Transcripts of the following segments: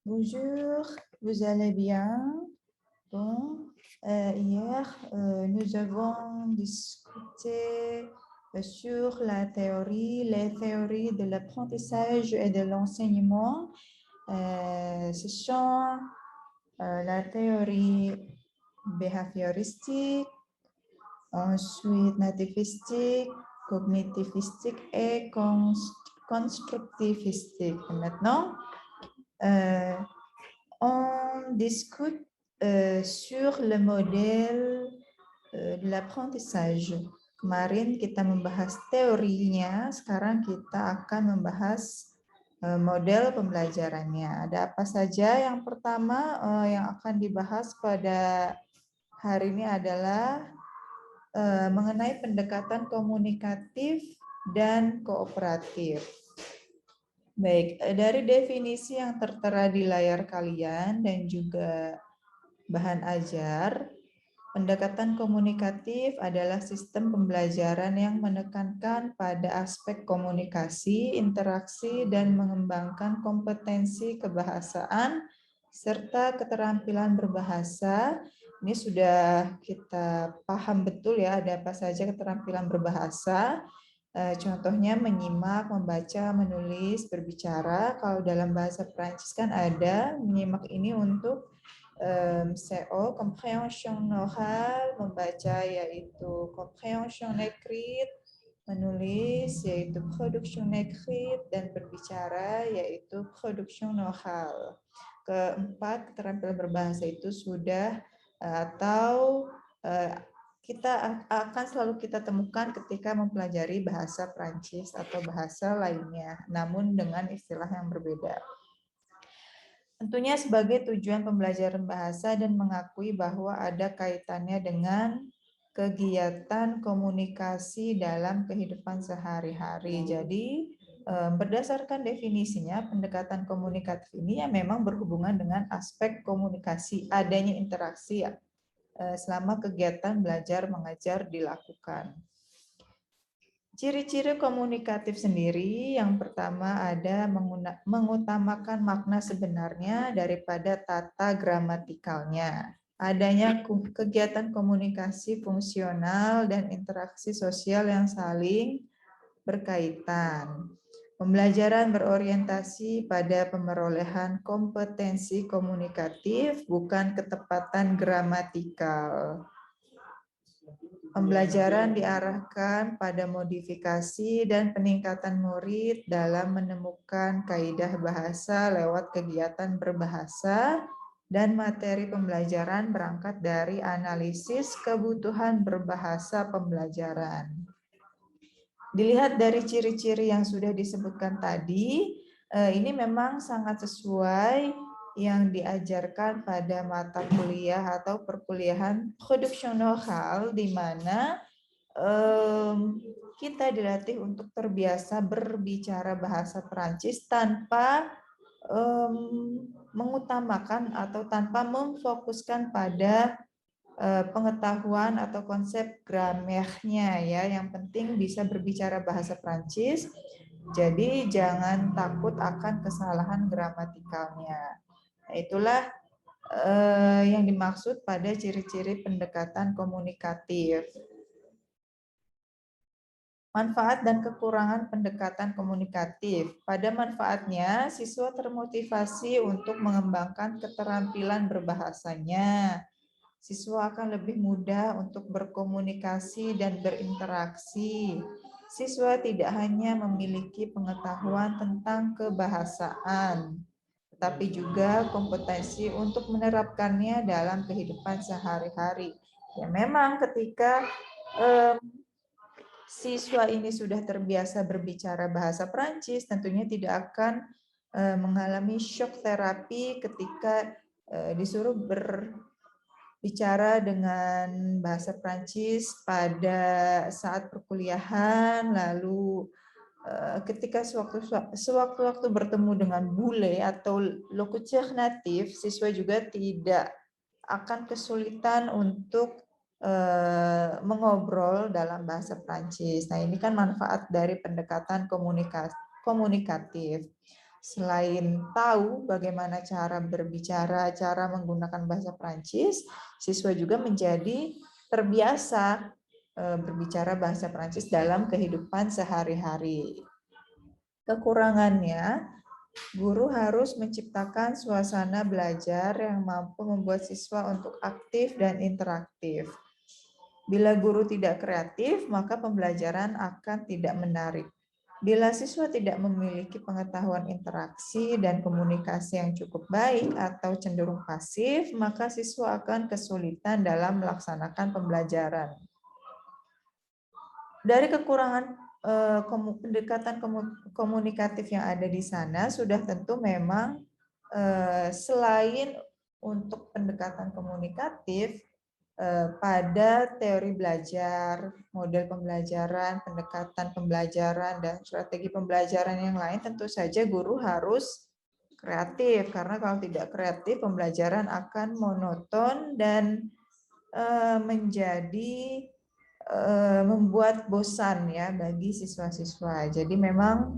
Bonjour, vous allez bien? Bon, hier, nous avons discuté sur les théories de l'apprentissage et de l'enseignement. Ce sont la théorie behavioristique, ensuite nativistique, cognitivistique et constructivistique. Et maintenant, on discute sur le modèle de l'apprentissage. Kemarin kita membahas teorinya, sekarang kita akan membahas model pembelajarannya. Ada apa saja? Yang pertama yang akan dibahas pada hari ini adalah mengenai pendekatan komunikatif dan kooperatif. Baik, dari definisi yang tertera di layar kalian dan juga bahan ajar, pendekatan komunikatif adalah sistem pembelajaran yang menekankan pada aspek komunikasi, interaksi, dan mengembangkan kompetensi kebahasaan serta keterampilan berbahasa. Ini sudah kita paham betul ya, ada apa saja keterampilan berbahasa. Contohnya menyimak, membaca, menulis, berbicara. Kalau dalam bahasa Prancis kan ada menyimak ini untuk CO, compréhension orale, membaca yaitu compréhension écrite, menulis yaitu production écrite, dan berbicara yaitu production orale. Keempat, keterampilan berbahasa itu sudah atau kita akan selalu kita temukan ketika mempelajari bahasa Prancis atau bahasa lainnya, namun dengan istilah yang berbeda. Tentunya sebagai tujuan pembelajaran bahasa dan mengakui bahwa ada kaitannya dengan kegiatan komunikasi dalam kehidupan sehari-hari. Jadi berdasarkan definisinya, pendekatan komunikatif ini ya memang berhubungan dengan aspek komunikasi, adanya interaksi ya, selama kegiatan belajar mengajar dilakukan. Ciri-ciri komunikatif sendiri, yang pertama ada mengutamakan makna sebenarnya daripada tata gramatikalnya. Adanya kegiatan komunikasi fungsional dan interaksi sosial yang saling berkaitan. Pembelajaran berorientasi pada pemerolehan kompetensi komunikatif, bukan ketepatan gramatikal. Pembelajaran diarahkan pada modifikasi dan peningkatan murid dalam menemukan kaidah bahasa lewat kegiatan berbahasa, dan materi pembelajaran berangkat dari analisis kebutuhan berbahasa pembelajaran. Dilihat dari ciri-ciri yang sudah disebutkan tadi, ini memang sangat sesuai yang diajarkan pada mata kuliah atau perkuliahan production oral, di mana kita dilatih untuk terbiasa berbicara bahasa Perancis tanpa mengutamakan atau tanpa memfokuskan pada pengetahuan atau konsep gramernya ya. Yang penting bisa berbicara bahasa Prancis. Jadi jangan takut akan kesalahan gramatikalnya. Nah, itulah yang dimaksud pada ciri-ciri pendekatan komunikatif. Manfaat dan kekurangan pendekatan komunikatif. Pada manfaatnya, siswa termotivasi untuk mengembangkan keterampilan berbahasanya. Siswa akan lebih mudah untuk berkomunikasi dan berinteraksi. Siswa tidak hanya memiliki pengetahuan tentang kebahasaan, tetapi juga kompetensi untuk menerapkannya dalam kehidupan sehari-hari. Ya, memang ketika siswa ini sudah terbiasa berbicara bahasa Prancis, tentunya tidak akan mengalami shock terapi ketika disuruh bicara dengan bahasa Prancis pada saat perkuliahan, lalu ketika sewaktu-waktu bertemu dengan bule atau locuteur natif, siswa juga tidak akan kesulitan untuk mengobrol dalam bahasa Prancis. Nah, ini kan manfaat dari pendekatan komunikatif. Selain tahu bagaimana cara berbicara, cara menggunakan bahasa Prancis, siswa juga menjadi terbiasa berbicara bahasa Prancis dalam kehidupan sehari-hari. Kekurangannya, guru harus menciptakan suasana belajar yang mampu membuat siswa untuk aktif dan interaktif. Bila guru tidak kreatif, maka pembelajaran akan tidak menarik. Bila siswa tidak memiliki pengetahuan interaksi dan komunikasi yang cukup baik atau cenderung pasif, maka siswa akan kesulitan dalam melaksanakan pembelajaran. Dari kekurangan pendekatan komunikatif yang ada di sana, sudah tentu memang selain untuk pendekatan komunikatif, pada teori belajar, model pembelajaran, pendekatan pembelajaran, dan strategi pembelajaran yang lain, tentu saja guru harus kreatif, karena kalau tidak kreatif, pembelajaran akan monoton dan menjadi membuat bosan ya bagi siswa-siswa. Jadi memang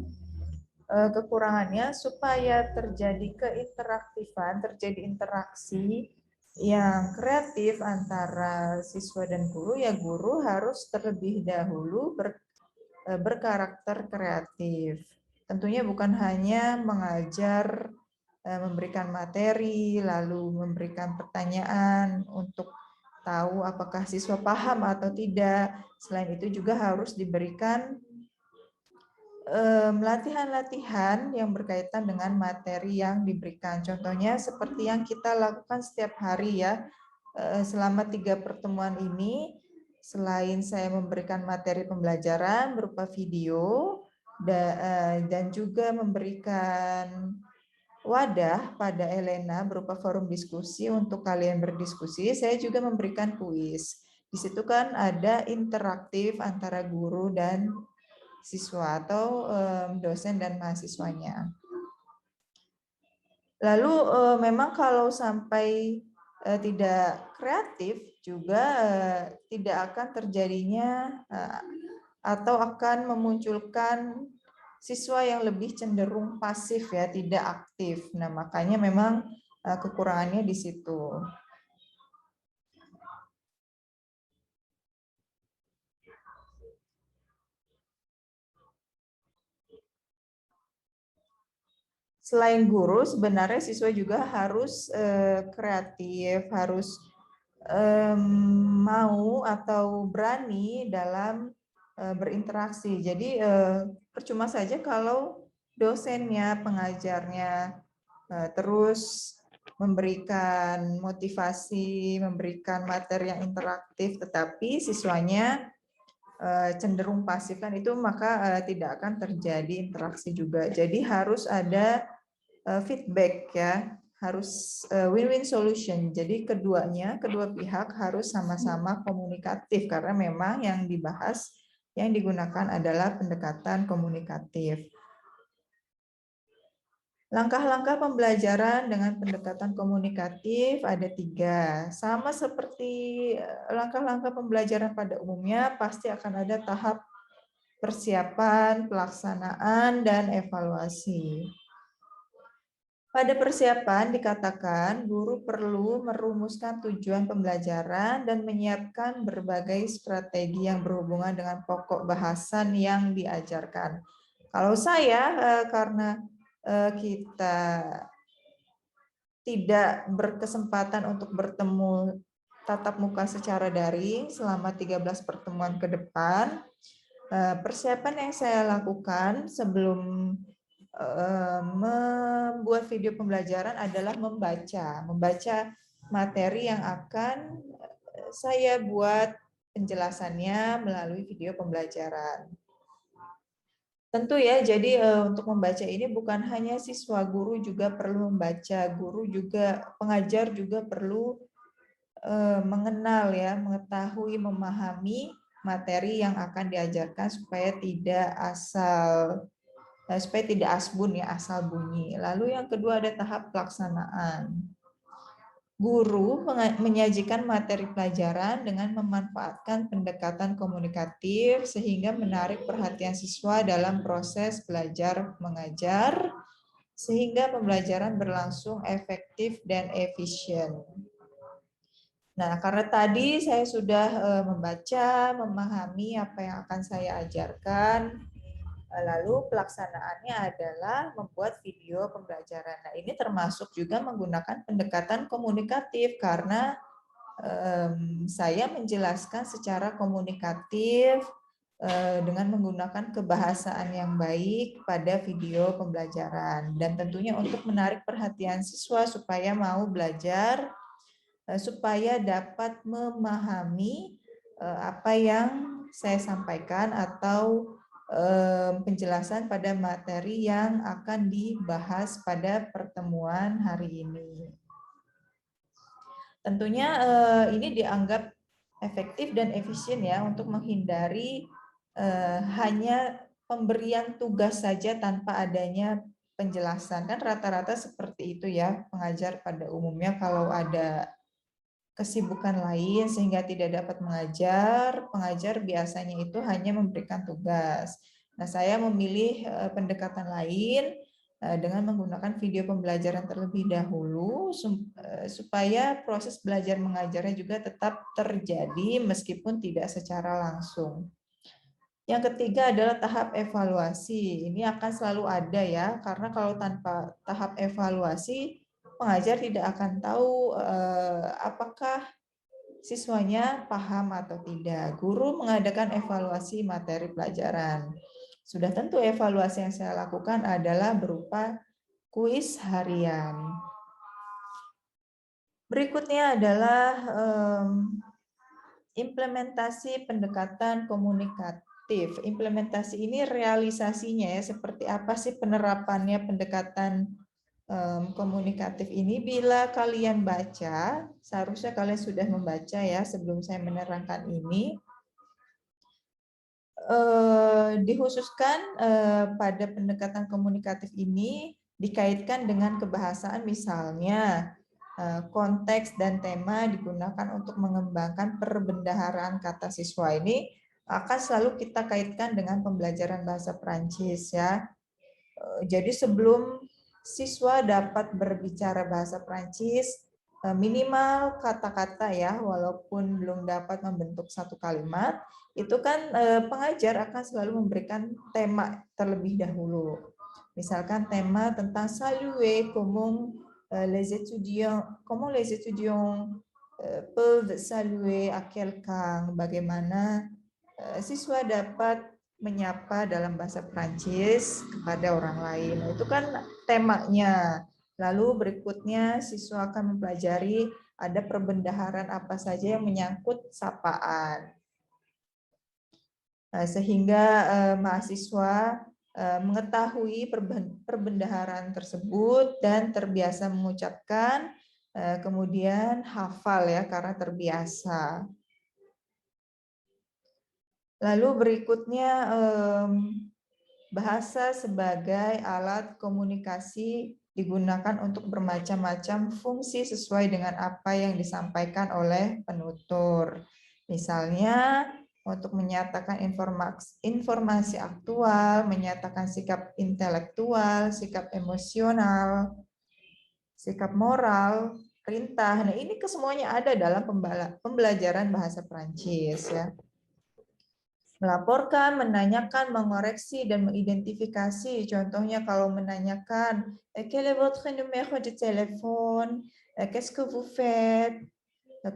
kekurangannya supaya terjadi keinteraktifan, terjadi interaksi yang kreatif antara siswa dan guru, ya guru harus terlebih dahulu berkarakter kreatif. Tentunya bukan hanya mengajar, memberikan materi, lalu memberikan pertanyaan untuk tahu apakah siswa paham atau tidak. Selain itu juga harus diberikan latihan-latihan yang berkaitan dengan materi yang diberikan. Contohnya seperti yang kita lakukan setiap hari ya. Selama 3 pertemuan ini, selain saya memberikan materi pembelajaran berupa video dan juga memberikan wadah pada Elena berupa forum diskusi untuk kalian berdiskusi, saya juga memberikan kuis. Di situ kan ada interaktif antara guru dan siswa atau dosen dan mahasiswanya. Lalu memang kalau sampai tidak kreatif juga tidak akan terjadinya atau akan memunculkan siswa yang lebih cenderung pasif ya, tidak aktif. Nah, makanya memang kekurangannya di situ. Selain guru, sebenarnya siswa juga harus kreatif, harus mau atau berani dalam berinteraksi. Jadi percuma saja kalau dosennya, pengajarnya terus memberikan motivasi, memberikan materi yang interaktif, tetapi siswanya cenderung pasif kan itu, maka tidak akan terjadi interaksi juga. Jadi harus ada feedback ya, harus win-win solution. Jadi kedua pihak harus sama-sama komunikatif karena memang yang dibahas, yang digunakan adalah pendekatan komunikatif. Langkah-langkah pembelajaran dengan pendekatan komunikatif ada 3. Sama seperti langkah-langkah pembelajaran pada umumnya, pasti akan ada tahap persiapan, pelaksanaan, dan evaluasi. Pada persiapan dikatakan guru perlu merumuskan tujuan pembelajaran dan menyiapkan berbagai strategi yang berhubungan dengan pokok bahasan yang diajarkan. Kalau saya karena kita tidak berkesempatan untuk bertemu tatap muka secara daring selama 13 pertemuan ke depan, persiapan yang saya lakukan sebelum membuat video pembelajaran adalah membaca materi yang akan saya buat penjelasannya melalui video pembelajaran. Tentu ya, jadi untuk membaca ini bukan hanya siswa, guru juga perlu membaca, guru juga, pengajar juga perlu mengenal ya, mengetahui, memahami materi yang akan diajarkan supaya tidak asbun ya, asal bunyi. Lalu yang kedua ada tahap pelaksanaan. Guru menyajikan materi pelajaran dengan memanfaatkan pendekatan komunikatif sehingga menarik perhatian siswa dalam proses belajar mengajar, sehingga pembelajaran berlangsung efektif dan efisien. Nah, karena tadi saya sudah membaca, memahami apa yang akan saya ajarkan, lalu pelaksanaannya adalah membuat video pembelajaran. Nah, ini termasuk juga menggunakan pendekatan komunikatif karena saya menjelaskan secara komunikatif dengan menggunakan kebahasaan yang baik pada video pembelajaran. Dan tentunya untuk menarik perhatian siswa supaya mau belajar, supaya dapat memahami apa yang saya sampaikan atau penjelasan pada materi yang akan dibahas pada pertemuan hari ini. Tentunya ini dianggap efektif dan efisien ya untuk menghindari hanya pemberian tugas saja tanpa adanya penjelasan. Kan rata-rata seperti itu ya pengajar pada umumnya kalau ada kesibukan lain sehingga tidak dapat mengajar, pengajar biasanya itu hanya memberikan tugas. Nah, saya memilih pendekatan lain dengan menggunakan video pembelajaran terlebih dahulu supaya proses belajar mengajarnya juga tetap terjadi meskipun tidak secara langsung. Yang ketiga adalah tahap evaluasi. Ini akan selalu ada ya, karena kalau tanpa tahap evaluasi pengajar tidak akan tahu apakah siswanya paham atau tidak. Guru mengadakan evaluasi materi pelajaran. Sudah tentu evaluasi yang saya lakukan adalah berupa kuis harian. Berikutnya adalah implementasi pendekatan komunikatif. Implementasi ini realisasinya ya, seperti apa sih penerapannya pendekatan komunikatif ini. Bila kalian baca, seharusnya kalian sudah membaca ya sebelum saya menerangkan ini. Dikhususkan pada pendekatan komunikatif ini dikaitkan dengan kebahasaan, misalnya konteks dan tema digunakan untuk mengembangkan perbendaharaan kata siswa. Ini akan selalu kita kaitkan dengan pembelajaran bahasa Perancis ya. Jadi sebelum siswa dapat berbicara bahasa Perancis, minimal kata-kata ya, walaupun belum dapat membentuk satu kalimat, itu kan pengajar akan selalu memberikan tema terlebih dahulu. Misalkan tema tentang saluer, comment les étudiants peuvent saluer à quelqu'un, bagaimana siswa dapat menyapa dalam bahasa Prancis kepada orang lain. Itu kan temanya. Lalu berikutnya siswa akan mempelajari ada perbendaharaan apa saja yang menyangkut sapaan. Sehingga mahasiswa mengetahui perbendaharaan tersebut dan terbiasa mengucapkan, kemudian hafal ya karena terbiasa. Lalu berikutnya bahasa sebagai alat komunikasi digunakan untuk bermacam-macam fungsi sesuai dengan apa yang disampaikan oleh penutur. Misalnya untuk menyatakan informasi aktual, menyatakan sikap intelektual, sikap emosional, sikap moral, perintah. Nah, ini kesemuanya ada dalam pembelajaran bahasa Perancis ya. Melaporkan, menanyakan, mengoreksi, dan mengidentifikasi. Contohnya kalau menanyakan, quel est votre numéro de téléphone? Qu'est-ce que vous faites?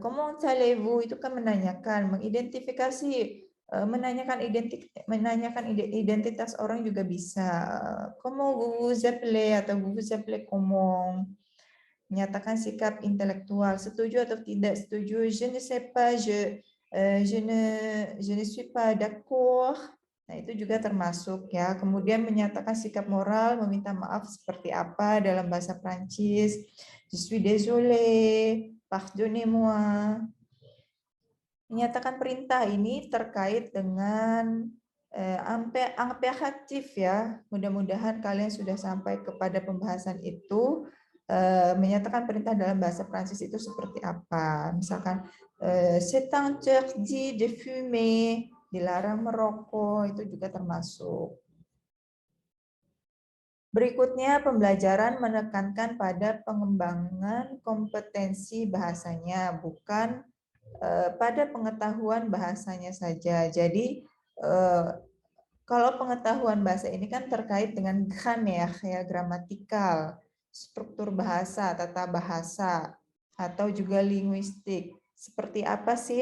Comment allez-vous? Itu kan menanyakan, mengidentifikasi, menanyakan identitas orang juga bisa. Comment vous vous appelez atau vous vous appelez comment? Menyatakan sikap intelektual, setuju atau tidak setuju, je ne sais pas, je ne suis pas d'accord. Nah, itu juga termasuk ya. Kemudian menyatakan sikap moral, meminta maaf seperti apa dalam bahasa Prancis. Je suis désolé, pardonnez-moi. Menyatakan perintah ini terkait dengan imperatif ya. Mudah-mudahan kalian sudah sampai kepada pembahasan itu. Menyatakan perintah dalam bahasa Prancis itu seperti apa. Misalkan c'est interdit de fumer, dilarang merokok, itu juga termasuk. Berikutnya, pembelajaran menekankan pada pengembangan kompetensi bahasanya, bukan pada pengetahuan bahasanya saja. Jadi, kalau pengetahuan bahasa ini kan terkait dengan kayak gramatikal, struktur bahasa, tata bahasa, atau juga linguistik. Seperti apa sih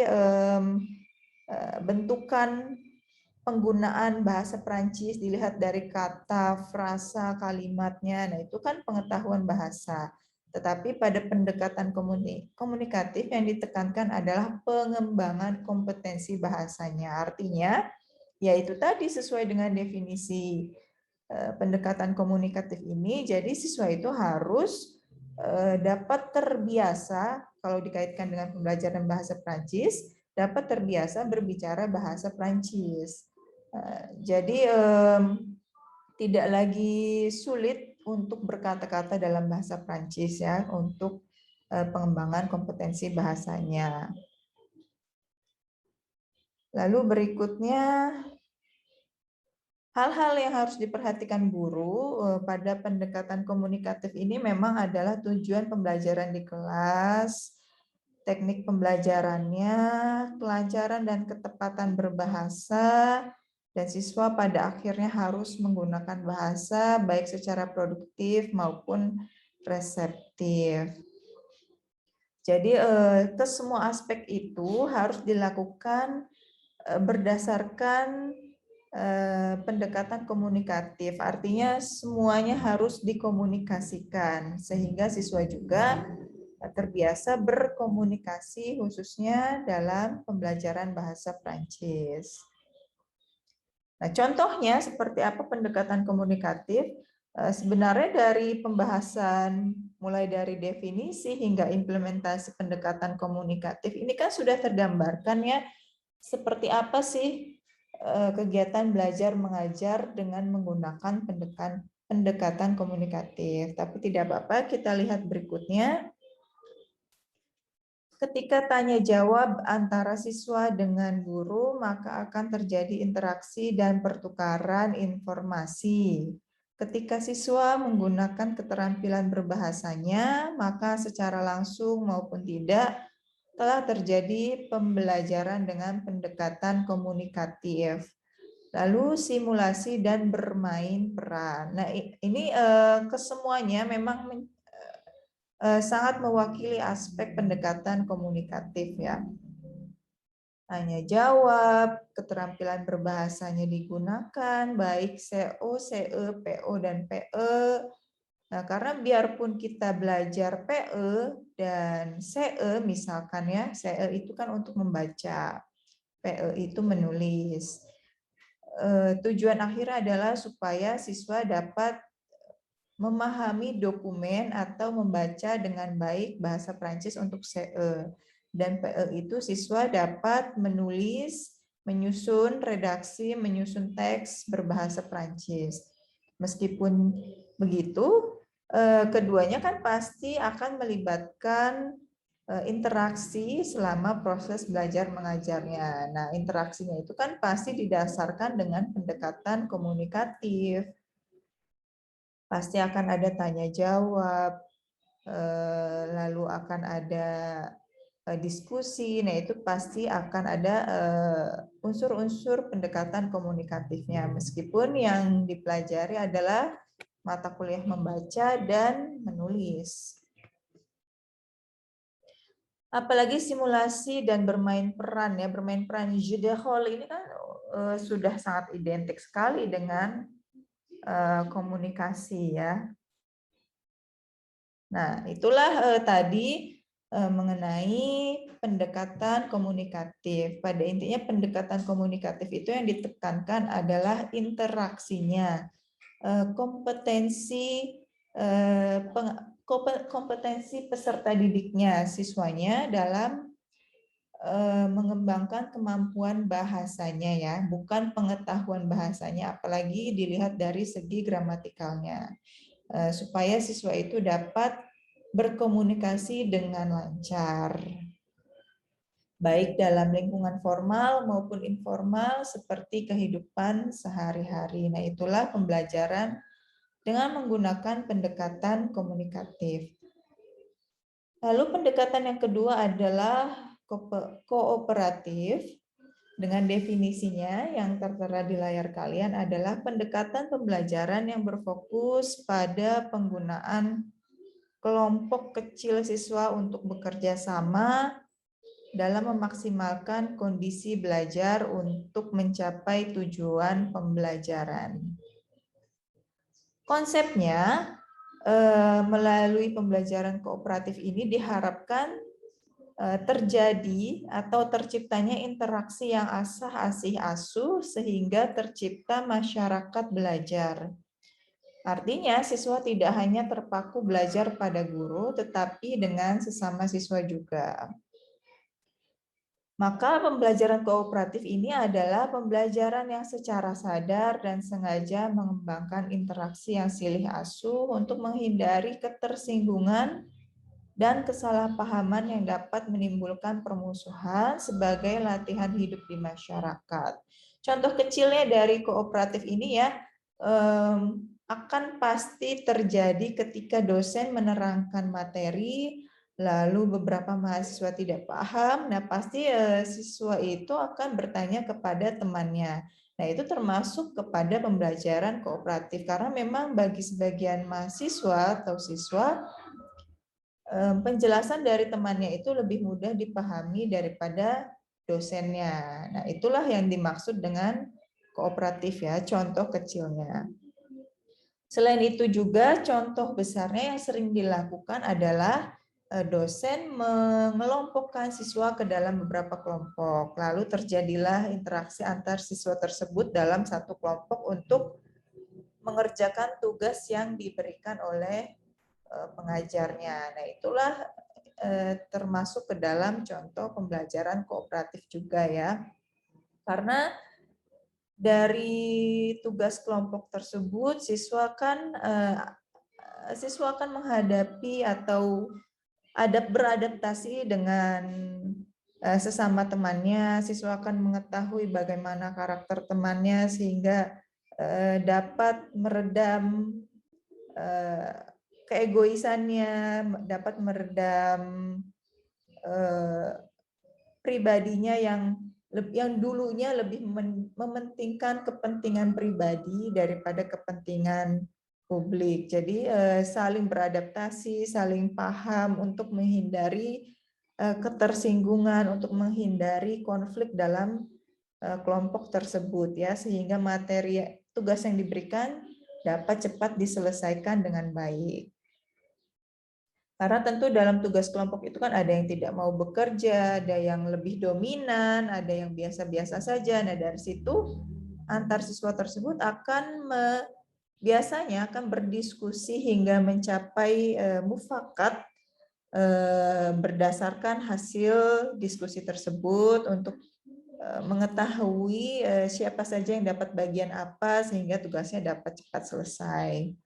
bentukan penggunaan bahasa Prancis dilihat dari kata, frasa, kalimatnya. Nah, itu kan pengetahuan bahasa. Tetapi pada pendekatan komunikatif yang ditekankan adalah pengembangan kompetensi bahasanya. Artinya, yaitu tadi sesuai dengan definisi pendekatan komunikatif ini, jadi siswa itu harus dapat terbiasa, kalau dikaitkan dengan pembelajaran bahasa Prancis, dapat terbiasa berbicara bahasa Prancis. Jadi tidak lagi sulit untuk berkata-kata dalam bahasa Prancis ya, untuk pengembangan kompetensi bahasanya. Lalu berikutnya, hal-hal yang harus diperhatikan guru pada pendekatan komunikatif ini memang adalah tujuan pembelajaran di kelas, teknik pembelajarannya, kelancaran dan ketepatan berbahasa, dan siswa pada akhirnya harus menggunakan bahasa baik secara produktif maupun reseptif. Jadi ke semua aspek itu harus dilakukan berdasarkan pendekatan komunikatif. Artinya semuanya harus dikomunikasikan sehingga siswa juga terbiasa berkomunikasi khususnya dalam pembelajaran bahasa Prancis. Nah, contohnya seperti apa pendekatan komunikatif? Sebenarnya dari pembahasan mulai dari definisi hingga implementasi pendekatan komunikatif ini kan sudah tergambarkan ya seperti apa sih kegiatan belajar mengajar dengan menggunakan pendekatan komunikatif. Tapi tidak apa-apa, kita lihat berikutnya. Ketika tanya jawab antara siswa dengan guru, maka akan terjadi interaksi dan pertukaran informasi. Ketika siswa menggunakan keterampilan berbahasanya, maka secara langsung maupun tidak telah terjadi pembelajaran dengan pendekatan komunikatif. Lalu simulasi dan bermain peran. Nah, ini kesemuanya memang sangat mewakili aspek pendekatan komunikatif ya. Tanya jawab, keterampilan berbahasanya digunakan, baik CO, CE, PO, dan PE. Nah, karena biarpun kita belajar PE dan CE misalkan ya, CE itu kan untuk membaca, PE itu menulis. Tujuan akhirnya adalah supaya siswa dapat memahami dokumen atau membaca dengan baik bahasa Prancis untuk CE. Dan PE itu siswa dapat menulis, menyusun redaksi, menyusun teks berbahasa Prancis. Meskipun begitu, keduanya kan pasti akan melibatkan interaksi selama proses belajar mengajarnya. Nah, interaksinya itu kan pasti didasarkan dengan pendekatan komunikatif. Pasti akan ada tanya jawab, lalu akan ada diskusi. Nah, itu pasti akan ada unsur-unsur pendekatan komunikatifnya. Meskipun yang dipelajari adalah mata kuliah membaca dan menulis. Apalagi simulasi dan bermain peran ya, bermain peran jeu de rôle ini kan sudah sangat identik sekali dengan komunikasi ya. Nah, itulah tadi mengenai pendekatan komunikatif. Pada intinya pendekatan komunikatif itu yang ditekankan adalah interaksinya, kompetensi peserta didiknya, siswanya dalam mengembangkan kemampuan bahasanya ya, bukan pengetahuan bahasanya, apalagi dilihat dari segi gramatikalnya, supaya siswa itu dapat berkomunikasi dengan lancar, baik dalam lingkungan formal maupun informal seperti kehidupan sehari-hari. Nah, itulah pembelajaran dengan menggunakan pendekatan komunikatif. Lalu pendekatan yang kedua adalah kooperatif. Dengan definisinya yang tertera di layar kalian adalah pendekatan pembelajaran yang berfokus pada penggunaan kelompok kecil siswa untuk bekerja sama dalam memaksimalkan kondisi belajar untuk mencapai tujuan pembelajaran. Konsepnya, melalui pembelajaran kooperatif ini diharapkan terjadi atau terciptanya interaksi yang asah-asih asuh sehingga tercipta masyarakat belajar. Artinya siswa tidak hanya terpaku belajar pada guru, tetapi dengan sesama siswa juga. Maka pembelajaran kooperatif ini adalah pembelajaran yang secara sadar dan sengaja mengembangkan interaksi yang silih asuh untuk menghindari ketersinggungan dan kesalahpahaman yang dapat menimbulkan permusuhan sebagai latihan hidup di masyarakat. Contoh kecilnya dari kooperatif ini ya, akan pasti terjadi ketika dosen menerangkan materi, lalu beberapa mahasiswa tidak paham, nah pasti siswa itu akan bertanya kepada temannya. Nah itu termasuk kepada pembelajaran kooperatif, karena memang bagi sebagian mahasiswa atau siswa, penjelasan dari temannya itu lebih mudah dipahami daripada dosennya. Nah, itulah yang dimaksud dengan kooperatif ya, contoh kecilnya. Selain itu juga contoh besarnya yang sering dilakukan adalah dosen mengelompokkan siswa ke dalam beberapa kelompok. Lalu terjadilah interaksi antar siswa tersebut dalam satu kelompok untuk mengerjakan tugas yang diberikan oleh pengajarnya. Nah, itulah termasuk ke dalam contoh pembelajaran kooperatif juga ya. Karena dari tugas kelompok tersebut siswa akan menghadapi atau beradaptasi dengan sesama temannya, siswa akan mengetahui bagaimana karakter temannya sehingga dapat meredam keegoisannya, dapat meredam pribadinya yang dulunya lebih mementingkan kepentingan pribadi daripada kepentingan publik. Jadi saling beradaptasi, saling paham untuk menghindari ketersinggungan, untuk menghindari konflik dalam kelompok tersebut ya, sehingga materi tugas yang diberikan dapat cepat diselesaikan dengan baik. Karena tentu dalam tugas kelompok itu kan ada yang tidak mau bekerja, ada yang lebih dominan, ada yang biasa-biasa saja. Nah, dari situ antar siswa tersebut biasanya akan berdiskusi hingga mencapai mufakat berdasarkan hasil diskusi tersebut untuk mengetahui siapa saja yang dapat bagian apa sehingga tugasnya dapat cepat selesai.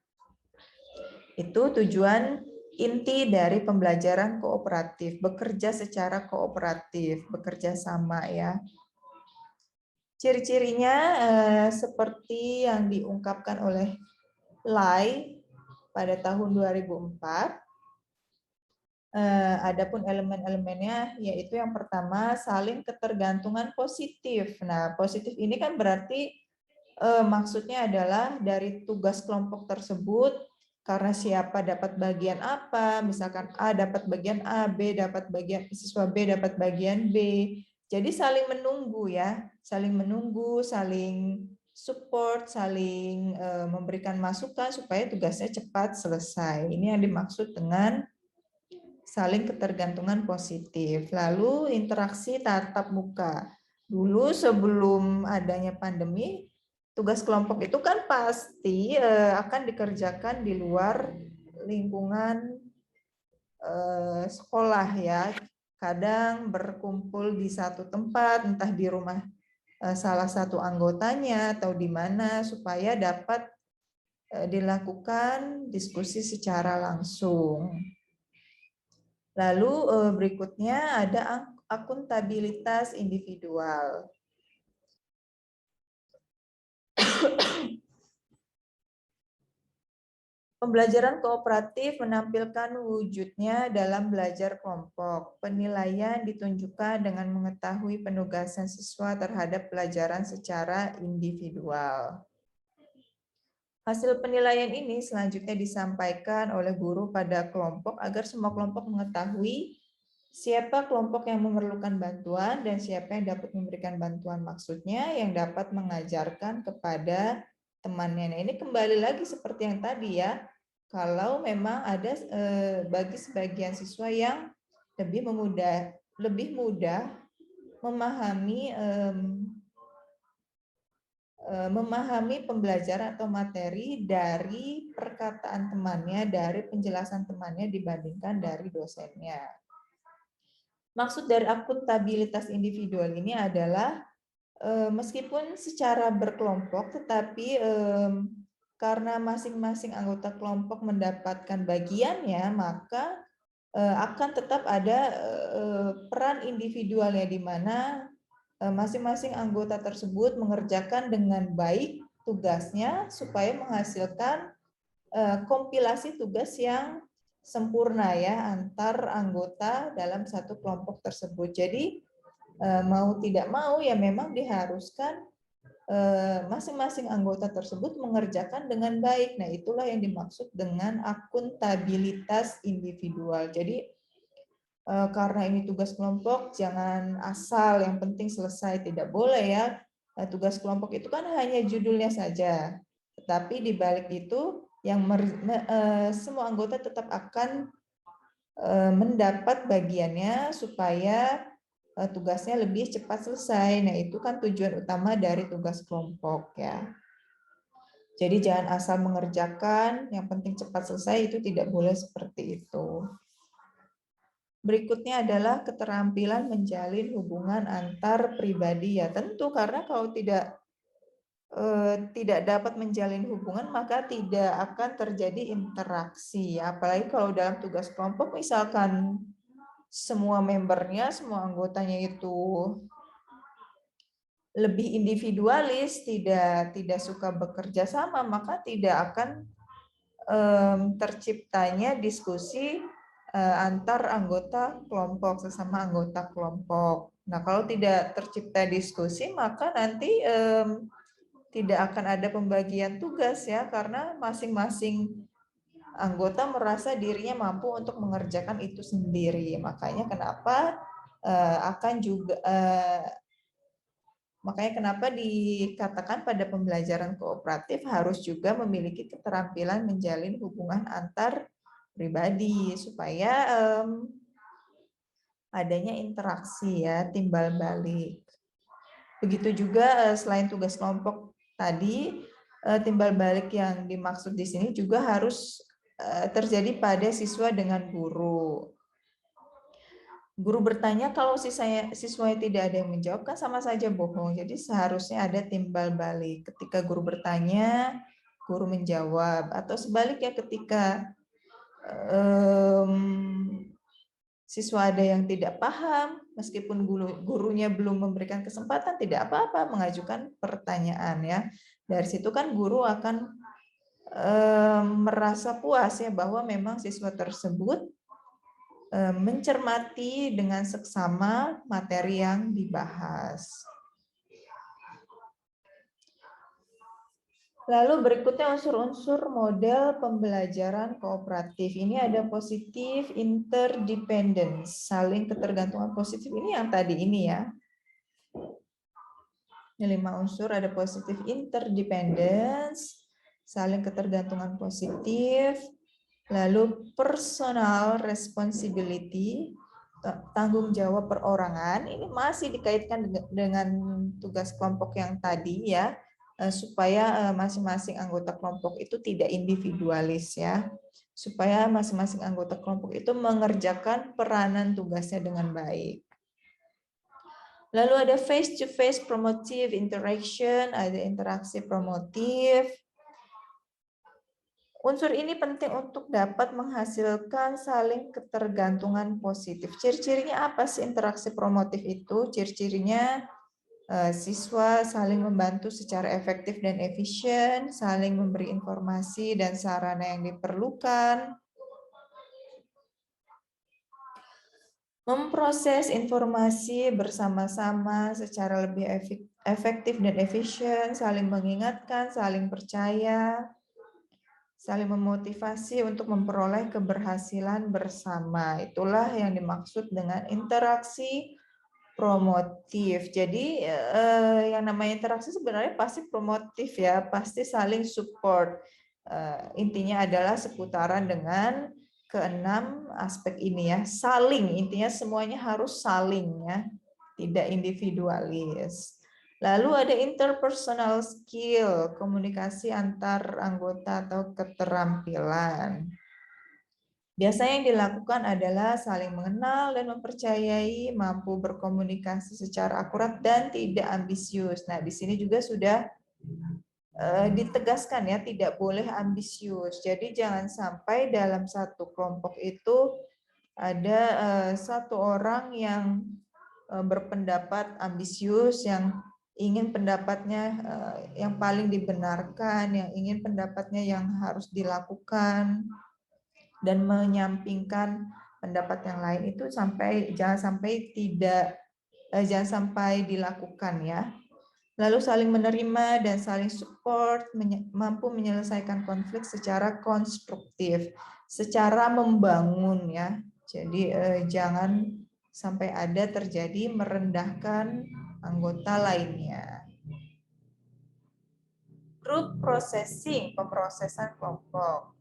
Itu tujuan inti dari pembelajaran kooperatif, bekerja secara kooperatif, bekerja sama ya. Ciri-cirinya seperti yang diungkapkan oleh Lai pada tahun 2004. Adapun elemen-elemennya yaitu yang pertama saling ketergantungan positif. Nah, positif ini kan berarti maksudnya adalah dari tugas kelompok tersebut karena siapa dapat bagian apa, misalkan A dapat bagian A, B dapat bagian, siswa B dapat bagian B. Jadi saling menunggu ya, saling menunggu, saling support, saling memberikan masukan supaya tugasnya cepat selesai. Ini yang dimaksud dengan saling ketergantungan positif. Lalu interaksi tatap muka. Dulu sebelum adanya pandemi, tugas kelompok itu kan pasti akan dikerjakan di luar lingkungan sekolah ya. Kadang berkumpul di satu tempat, entah di rumah salah satu anggotanya atau di mana supaya dapat dilakukan diskusi secara langsung. Lalu berikutnya ada akuntabilitas individual. Pembelajaran kooperatif menampilkan wujudnya dalam belajar kelompok. Penilaian ditunjukkan dengan mengetahui penugasan siswa terhadap pelajaran secara individual. Hasil penilaian ini selanjutnya disampaikan oleh guru pada kelompok agar semua kelompok mengetahui siapa kelompok yang memerlukan bantuan dan siapa yang dapat memberikan bantuan, maksudnya yang dapat mengajarkan kepada temannya. Nah, ini kembali lagi seperti yang tadi ya. Kalau memang ada bagi sebagian siswa yang lebih mudah memahami pembelajaran atau materi dari perkataan temannya, dari penjelasan temannya dibandingkan dari dosennya. Maksud dari akuntabilitas individual ini adalah meskipun secara berkelompok, tetapi karena masing-masing anggota kelompok mendapatkan bagiannya, maka akan tetap ada peran individualnya di mana masing-masing anggota tersebut mengerjakan dengan baik tugasnya supaya menghasilkan kompilasi tugas yang sempurna ya antar anggota dalam satu kelompok tersebut. Jadi mau tidak mau ya memang diharuskan masing-masing anggota tersebut mengerjakan dengan baik. Nah, itulah yang dimaksud dengan akuntabilitas individual. Jadi karena ini tugas kelompok, jangan asal yang penting selesai, tidak boleh ya. Tugas kelompok itu kan hanya judulnya saja, tetapi di balik itu yang semua anggota tetap akan mendapat bagiannya supaya tugasnya lebih cepat selesai. Nah, itu kan tujuan utama dari tugas kelompok ya. Jadi jangan asal mengerjakan, yang penting cepat selesai, itu tidak boleh seperti itu. Berikutnya adalah keterampilan menjalin hubungan antar pribadi ya. Tentu karena kalau tidak dapat menjalin hubungan maka tidak akan terjadi interaksi. Apalagi kalau dalam tugas kelompok misalkan semua membernya, semua anggotanya itu lebih individualis, tidak suka bekerja sama, maka tidak akan terciptanya diskusi antar anggota kelompok, sesama anggota kelompok. Nah, kalau tidak tercipta diskusi, maka nanti tidak akan ada pembagian tugas ya, karena masing-masing anggota merasa dirinya mampu untuk mengerjakan itu sendiri. Makanya kenapa kenapa dikatakan pada pembelajaran kooperatif harus juga memiliki keterampilan menjalin hubungan antar pribadi supaya adanya interaksi ya, timbal balik. Begitu juga selain tugas kelompok tadi, timbal balik yang dimaksud di sini juga harus terjadi pada siswa dengan guru. Guru bertanya, kalau siswanya tidak ada yang menjawab kan sama saja bohong. Jadi seharusnya ada timbal balik. Ketika guru bertanya, guru menjawab. Atau sebaliknya ketika siswa ada yang tidak paham, meskipun gurunya belum memberikan kesempatan, tidak apa-apa mengajukan pertanyaan ya. Dari situ kan guru akan merasa puas ya bahwa memang siswa tersebut mencermati dengan seksama materi yang dibahas. Lalu berikutnya unsur-unsur model pembelajaran kooperatif. Ini ada positif interdependence, saling ketergantungan positif. Ini yang tadi ini ya. Ini 5 unsur, ada positif interdependence, saling ketergantungan positif, lalu personal responsibility, tanggung jawab perorangan. Ini masih dikaitkan dengan tugas kelompok yang tadi ya, supaya masing-masing anggota kelompok itu tidak individualis ya, supaya masing-masing anggota kelompok itu mengerjakan peranan tugasnya dengan baik. Lalu ada face-to-face promotive interaction, ada interaksi promotif. Unsur ini penting untuk dapat menghasilkan saling ketergantungan positif. Ciri-cirinya apa sih interaksi promotif itu? Ciri-cirinya Siswa saling membantu secara efektif dan efisien, saling memberi informasi dan sarana yang diperlukan, memproses informasi bersama-sama secara lebih efektif dan efisien, saling mengingatkan, saling percaya, saling memotivasi untuk memperoleh keberhasilan bersama. Itulah yang dimaksud dengan interaksi promotif. Jadi yang namanya interaksi sebenarnya pasti promotif ya, pasti saling support. Intinya adalah seputaran dengan keenam aspek ini ya, saling. Intinya semuanya harus saling ya, tidak individualis. Lalu ada interpersonal skill, komunikasi antar anggota atau keterampilan. Biasanya yang dilakukan adalah saling mengenal dan mempercayai, mampu berkomunikasi secara akurat dan tidak ambisius. Nah, di sini juga sudah ditegaskan ya, tidak boleh ambisius. Jadi jangan sampai dalam satu kelompok itu ada satu orang yang berpendapat ambisius, yang ingin pendapatnya yang paling dibenarkan, yang ingin pendapatnya yang harus dilakukan, dan menyampingkan pendapat yang lain itu jangan sampai dilakukan ya. Lalu saling menerima dan saling support, mampu menyelesaikan konflik secara konstruktif, secara membangun ya. Jadi jangan sampai ada terjadi merendahkan anggota lainnya. Group processing, pemrosesan kelompok.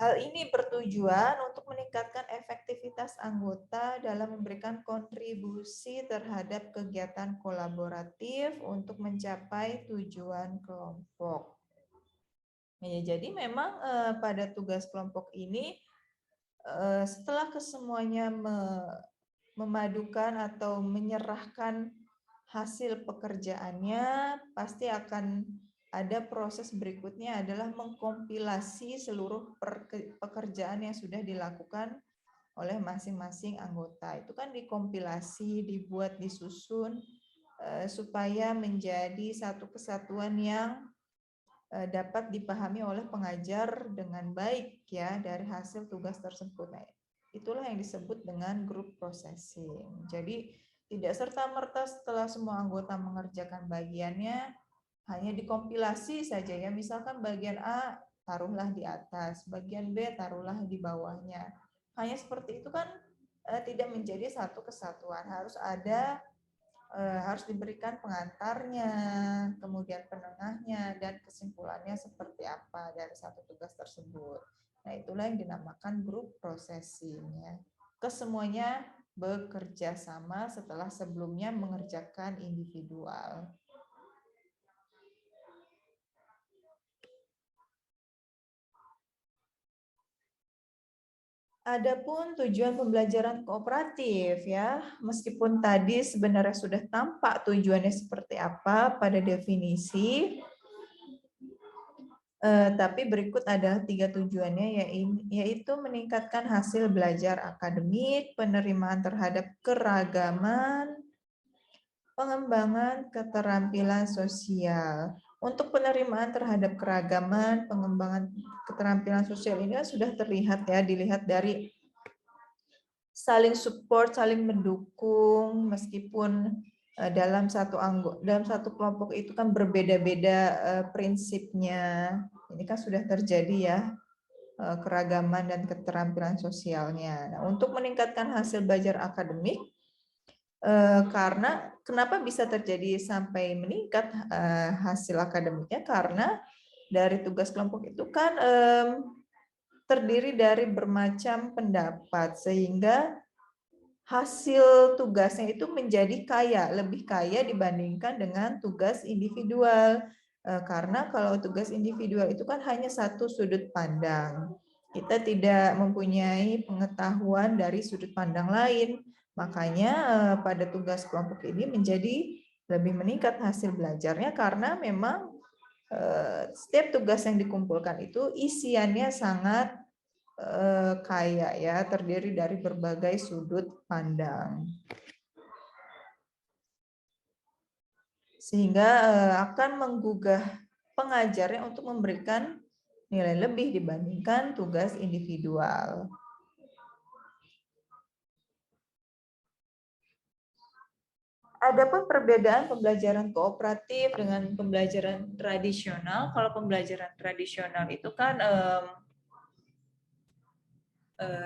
Hal ini bertujuan untuk meningkatkan efektivitas anggota dalam memberikan kontribusi terhadap kegiatan kolaboratif untuk mencapai tujuan kelompok. Ya, jadi memang pada tugas kelompok ini setelah kesemuanya memadukan atau menyerahkan hasil pekerjaannya, pasti akan ada proses berikutnya adalah mengkompilasi seluruh pekerjaan yang sudah dilakukan oleh masing-masing anggota. Itu kan dikompilasi, dibuat, disusun supaya menjadi satu kesatuan yang dapat dipahami oleh pengajar dengan baik ya dari hasil tugas tersebut. Nah, itulah yang disebut dengan group processing. Jadi tidak serta-merta setelah semua anggota mengerjakan bagiannya hanya dikompilasi saja ya. Misalkan bagian A taruhlah di atas, bagian B taruhlah di bawahnya. Hanya seperti itu kan tidak menjadi satu kesatuan. Harus diberikan pengantarnya, kemudian penengahnya, dan kesimpulannya seperti apa dari satu tugas tersebut. Nah, itulah yang dinamakan group processing-nya. Kesemuanya bekerja sama setelah sebelumnya mengerjakan individual. Adapun tujuan pembelajaran kooperatif ya, meskipun tadi sebenarnya sudah tampak tujuannya seperti apa pada definisi, tapi berikut adalah 3 tujuannya, yaitu meningkatkan hasil belajar akademik, penerimaan terhadap keragaman, pengembangan keterampilan sosial. Untuk penerimaan terhadap keragaman, pengembangan keterampilan sosial ini sudah terlihat ya, dilihat dari saling support, saling mendukung, meskipun dalam satu kelompok itu kan berbeda-beda prinsipnya. Ini kan sudah terjadi ya keragaman dan keterampilan sosialnya. Nah, untuk meningkatkan hasil belajar akademik, karena kenapa bisa terjadi sampai meningkat hasil akademiknya? Karena dari tugas kelompok itu kan terdiri dari bermacam pendapat, sehingga hasil tugasnya itu menjadi lebih kaya dibandingkan dengan tugas individual. Karena kalau tugas individual itu kan hanya satu sudut pandang. Kita tidak mempunyai pengetahuan dari sudut pandang lain. Makanya pada tugas kelompok ini menjadi lebih meningkat hasil belajarnya karena memang setiap tugas yang dikumpulkan itu isiannya sangat kaya ya, terdiri dari berbagai sudut pandang. sehingga akan menggugah pengajarnya untuk memberikan nilai lebih dibandingkan tugas individual. Adapun perbedaan pembelajaran kooperatif dengan pembelajaran tradisional, kalau pembelajaran tradisional itu kan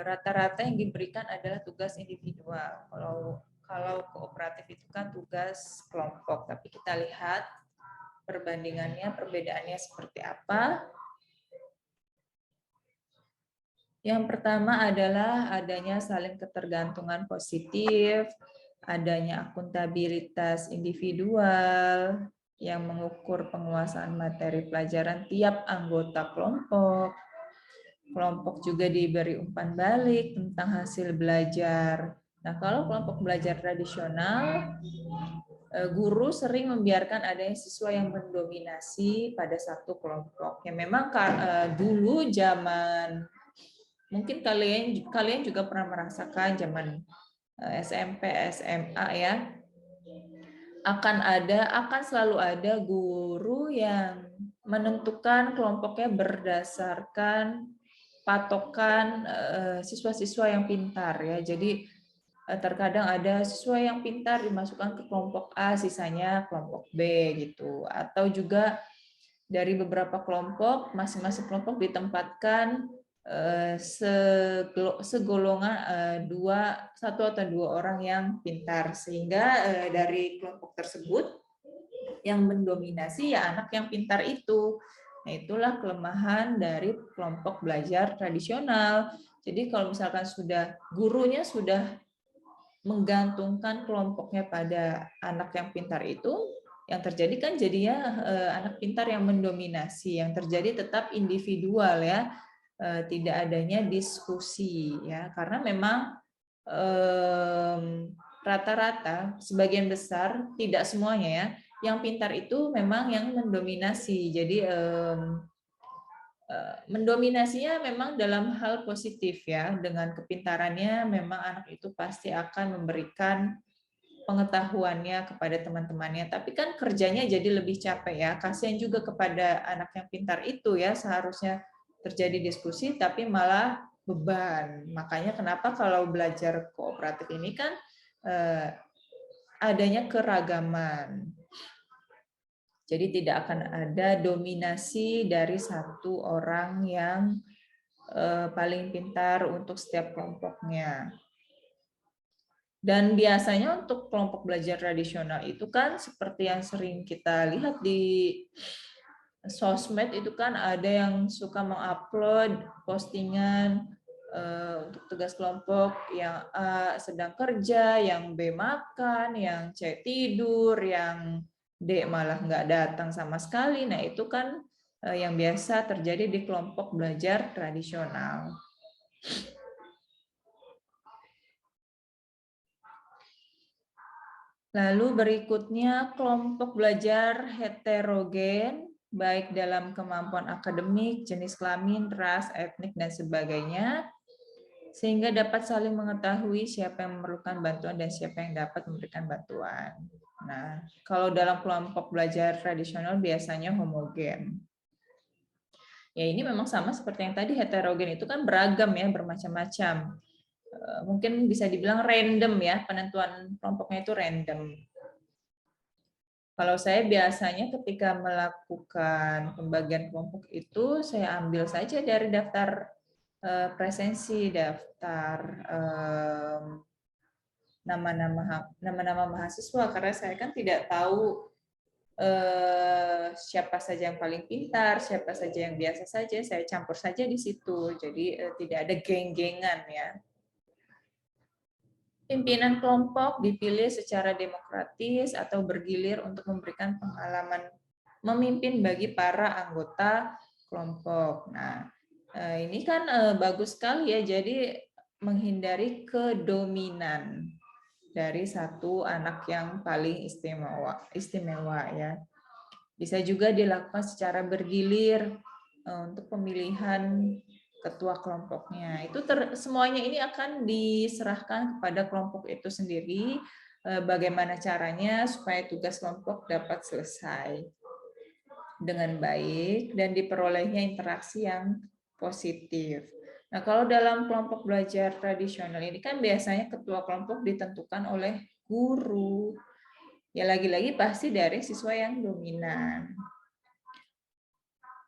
rata-rata yang diberikan adalah tugas individual. Kalau kooperatif itu kan tugas kelompok. Tapi kita lihat perbandingannya, perbedaannya seperti apa. Yang pertama adalah adanya saling ketergantungan positif, adanya akuntabilitas individual yang mengukur penguasaan materi pelajaran tiap anggota kelompok. Kelompok juga diberi umpan balik tentang hasil belajar. Nah, kalau kelompok belajar tradisional, guru sering membiarkan adanya siswa yang mendominasi pada satu kelompok. Ya memang dulu zaman, mungkin kalian juga pernah merasakan zaman SMP, SMA ya, akan selalu ada guru yang menentukan kelompoknya berdasarkan patokan siswa-siswa yang pintar ya. Jadi terkadang ada siswa yang pintar dimasukkan ke kelompok A, sisanya kelompok B gitu. Atau juga dari beberapa kelompok, masing-masing kelompok ditempatkan segolongan satu atau dua orang yang pintar, sehingga dari kelompok tersebut yang mendominasi ya anak yang pintar itu. Nah, itulah kelemahan dari kelompok belajar tradisional. Jadi kalau misalkan gurunya sudah menggantungkan kelompoknya pada anak yang pintar itu, yang terjadi kan jadinya anak pintar yang mendominasi, yang terjadi tetap individual ya, tidak adanya diskusi ya, karena memang rata-rata sebagian besar, tidak semuanya ya, yang pintar itu memang yang mendominasi. Jadi mendominasinya memang dalam hal positif ya, dengan kepintarannya memang anak itu pasti akan memberikan pengetahuannya kepada teman-temannya, tapi kan kerjanya jadi lebih capek ya. Kasihan juga kepada anak yang pintar itu ya, seharusnya terjadi diskusi tapi malah beban. Makanya kenapa kalau belajar kooperatif ini kan adanya keragaman. Jadi tidak akan ada dominasi dari satu orang yang paling pintar untuk setiap kelompoknya. Dan biasanya untuk kelompok belajar tradisional itu kan seperti yang sering kita lihat di sosmed itu kan ada yang suka mengupload postingan untuk tugas kelompok, yang A sedang kerja, yang B makan, yang C tidur, yang D malah nggak datang sama sekali. Nah itu kan yang biasa terjadi di kelompok belajar tradisional. Lalu berikutnya kelompok belajar heterogen, baik dalam kemampuan akademik, jenis kelamin, ras, etnik, dan sebagainya, sehingga dapat saling mengetahui siapa yang memerlukan bantuan dan siapa yang dapat memberikan bantuan. Nah, kalau dalam kelompok belajar tradisional biasanya homogen. Ya ini memang sama seperti yang tadi, heterogen itu kan beragam ya, bermacam-macam. Mungkin bisa dibilang random ya, penentuan kelompoknya itu random. Kalau saya biasanya ketika melakukan pembagian kelompok itu, saya ambil saja dari daftar presensi, daftar nama-nama mahasiswa, karena saya kan tidak tahu siapa saja yang paling pintar, siapa saja yang biasa saja, saya campur saja di situ. Jadi tidak ada geng-gengan ya. Pimpinan kelompok dipilih secara demokratis atau bergilir untuk memberikan pengalaman memimpin bagi para anggota kelompok. Nah, ini kan bagus sekali ya, jadi menghindari kedominan dari satu anak yang paling istimewa ya. Bisa juga dilakukan secara bergilir untuk pemilihan ketua kelompoknya. Itu semuanya ini akan diserahkan kepada kelompok itu sendiri bagaimana caranya supaya tugas kelompok dapat selesai dengan baik dan diperolehnya interaksi yang positif. Nah, kalau dalam kelompok belajar tradisional ini kan biasanya ketua kelompok ditentukan oleh guru. Ya lagi-lagi pasti dari siswa yang dominan.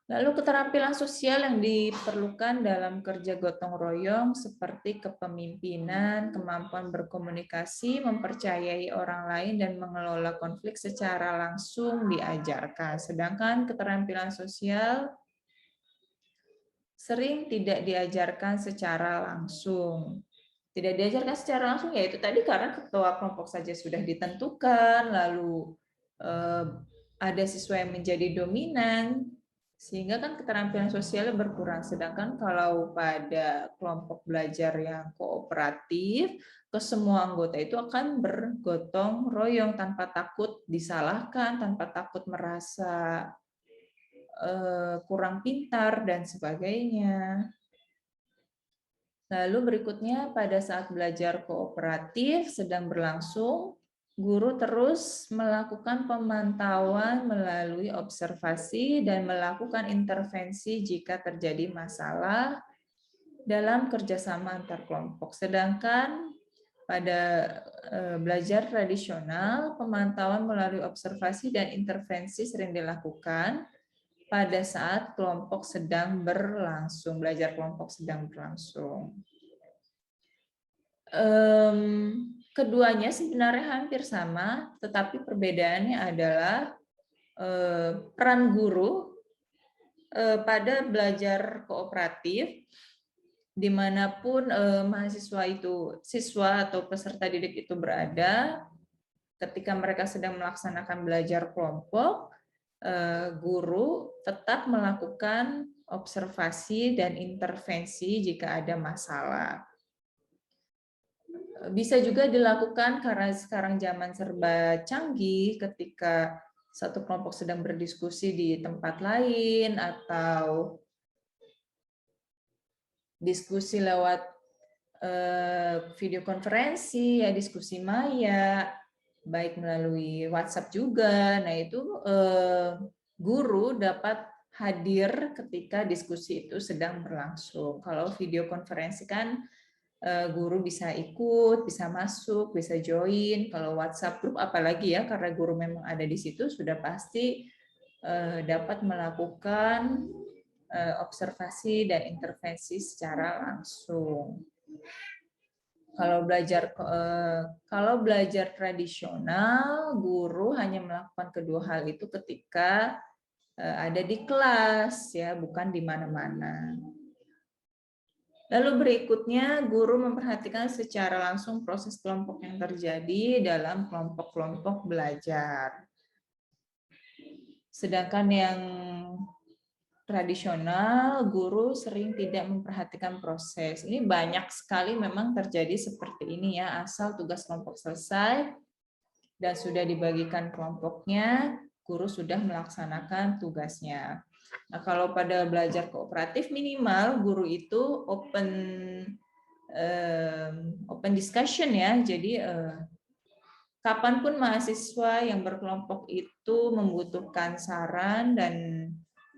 Lalu keterampilan sosial yang diperlukan dalam kerja gotong royong seperti kepemimpinan, kemampuan berkomunikasi, mempercayai orang lain, dan mengelola konflik secara langsung diajarkan. Sedangkan keterampilan sosial sering tidak diajarkan secara langsung. Tidak diajarkan secara langsung yaitu tadi karena ketua kelompok saja sudah ditentukan, lalu ada siswa yang menjadi dominan, sehingga kan keterampilan sosialnya berkurang. Sedangkan kalau pada kelompok belajar yang kooperatif, semua anggota itu akan bergotong royong tanpa takut disalahkan, tanpa takut merasa kurang pintar, dan sebagainya. Lalu berikutnya, pada saat belajar kooperatif sedang berlangsung, guru terus melakukan pemantauan melalui observasi dan melakukan intervensi jika terjadi masalah dalam kerjasama antar kelompok. Sedangkan pada belajar tradisional, pemantauan melalui observasi dan intervensi sering dilakukan pada saat kelompok sedang berlangsung, belajar kelompok sedang berlangsung. Keduanya sebenarnya hampir sama, tetapi perbedaannya adalah peran guru pada belajar kooperatif, dimanapun mahasiswa itu, siswa atau peserta didik itu berada, ketika mereka sedang melaksanakan belajar kelompok, guru tetap melakukan observasi dan intervensi jika ada masalah. Bisa juga dilakukan karena sekarang zaman serba canggih, ketika satu kelompok sedang berdiskusi di tempat lain atau diskusi lewat video konferensi, ya diskusi maya, baik melalui WhatsApp juga. Nah, itu guru dapat hadir ketika diskusi itu sedang berlangsung. Kalau video konferensi kan guru bisa ikut, bisa masuk, bisa join. Kalau WhatsApp group apalagi ya, karena guru memang ada di situ, sudah pasti dapat melakukan observasi dan intervensi secara langsung. Kalau belajar tradisional, guru hanya melakukan kedua hal itu ketika ada di kelas, ya, bukan di mana-mana. Lalu berikutnya, guru memperhatikan secara langsung proses kelompok yang terjadi dalam kelompok-kelompok belajar. Sedangkan yang tradisional, guru sering tidak memperhatikan proses. Ini banyak sekali memang terjadi seperti ini ya, asal tugas kelompok selesai dan sudah dibagikan kelompoknya, guru sudah melaksanakan tugasnya. Nah, kalau pada belajar kooperatif minimal guru itu open discussion ya. Jadi kapanpun mahasiswa yang berkelompok itu membutuhkan saran dan